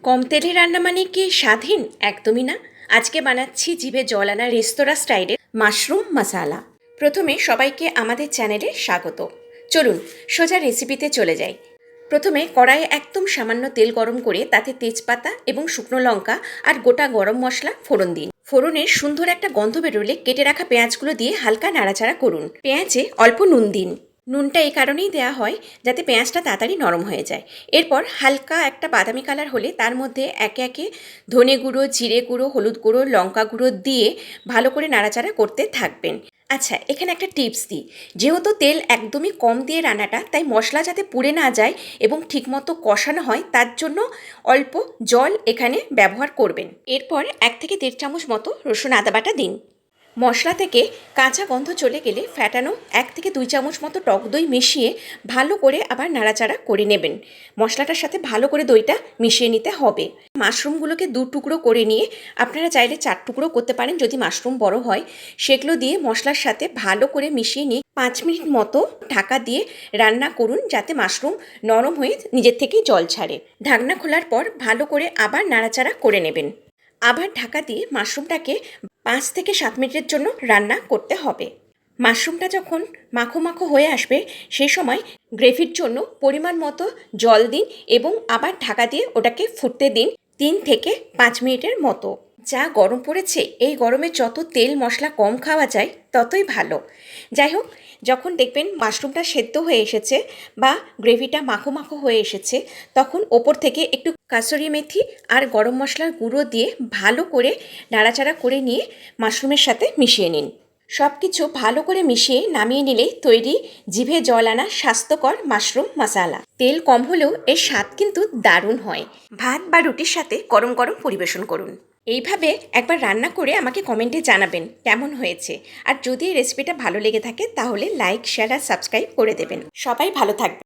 কম তেলে রান্না মানে কি স্বাধীন? একদমই না। আজকে বানাচ্ছি জিভে জল আনা রেস্তোরাঁ স্টাইলের মাশরুম মশালা। প্রথমে সবাইকে আমাদের চ্যানেলে স্বাগত। চলুন সোজা রেসিপিতে চলে যাই। প্রথমে কড়াইয়ে একদম সামান্য তেল গরম করে তাতে তেজপাতা এবং শুকনো লঙ্কা আর গোটা গরম মশলা ফোড়ন দিন। ফোড়নের সুন্দর একটা গন্ধ বেরোলে কেটে রাখা পেঁয়াজগুলো দিয়ে হালকা নাড়াচাড়া করুন। পেঁয়াজে অল্প নুন দিন। নুনটা এই কারণেই দেওয়া হয় যাতে পেঁয়াজটা তাড়াতাড়ি নরম হয়ে যায়। এরপর হালকা একটা বাদামি কালার হলে তার মধ্যে একে একে ধনে গুঁড়ো, জিরে গুঁড়ো, হলুদ গুঁড়ো, লঙ্কা গুঁড়ো দিয়ে ভালো করে নাড়াচাড়া করতে থাকবেন। আচ্ছা, এখানে একটা টিপস দিই। যেহেতু তেল একদমই কম দিয়ে রান্নাটা, তাই মশলা যাতে পুড়ে না যায় এবং ঠিকমতো কষানো হয় তার জন্য অল্প জল এখানে ব্যবহার করবেন। এরপর 1 থেকে 1.5 চামচ মতো রসুন আদা বাটা দিন। মশলা থেকে কাঁচা গন্ধ চলে গেলে ফ্যাটানো 1 থেকে 2 চামচ মতো টক দই মিশিয়ে ভালো করে আবার নাড়াচাড়া করে নেবেন। মশলাটার সাথে ভালো করে দইটা মিশিয়ে নিতে হবে। মাশরুমগুলোকে 2 টুকরো করে নিয়ে আপনারা চাইলে 4 টুকরো করতে পারেন যদি মাশরুম বড় হয়। সেগুলো দিয়ে মশলার সাথে ভালো করে মিশিয়ে নিয়ে 5 মিনিট মতো ঢাকা দিয়ে রান্না করুন যাতে মাশরুম নরম হয়ে নিজের থেকেই জল ছাড়ে। ঢাকনা খোলার পর ভালো করে আবার নাড়াচাড়া করে নেবেন। আবার ঢাকা দিয়ে মাশরুমটাকে 5 থেকে 7 মিনিটের জন্য রান্না করতে হবে। মাশরুমটা যখন মাখো মাখো হয়ে আসবে সেই সময় গ্রেভির জন্য পরিমাণ মতো জল দিন এবং আবার ঢাকা দিয়ে ওটাকে ফুটতে দিন 3 থেকে 5 মিনিটের মতো। যা গরম পড়েছে, এই গরমে যত তেল মশলা কম খাওয়া যায় ততই ভালো। যাই হোক, যখন দেখবেন মাশরুমটা সেদ্ধ হয়ে এসেছে বা গ্রেভিটা মাখো মাখো হয়ে এসেছে, তখন ওপর থেকে একটু কাসুরি মেথি আর গরম মশলার গুঁড়ো দিয়ে ভালো করে নাড়াচাড়া করে নিয়ে মাশরুমের সাথে মিশিয়ে নিন। সব কিছু ভালো করে মিশিয়ে নামিয়ে নিলেই তৈরি জিভে জল আনা স্বাস্থ্যকর মাশরুম মশালা। তেল কম হলেও এর স্বাদ কিন্তু দারুণ হয়। ভাত বা রুটির সাথে গরম গরম পরিবেশন করুন। এইভাবে একবার রান্না করে আমাকে কমেন্টে জানাবেন কেমন হয়েছে। আর যদি এই রেসিপিটা ভালো লেগে থাকে তাহলে লাইক, শেয়ার আর সাবস্ক্রাইব করে দেবেন। সবাই ভালো থাকবেন।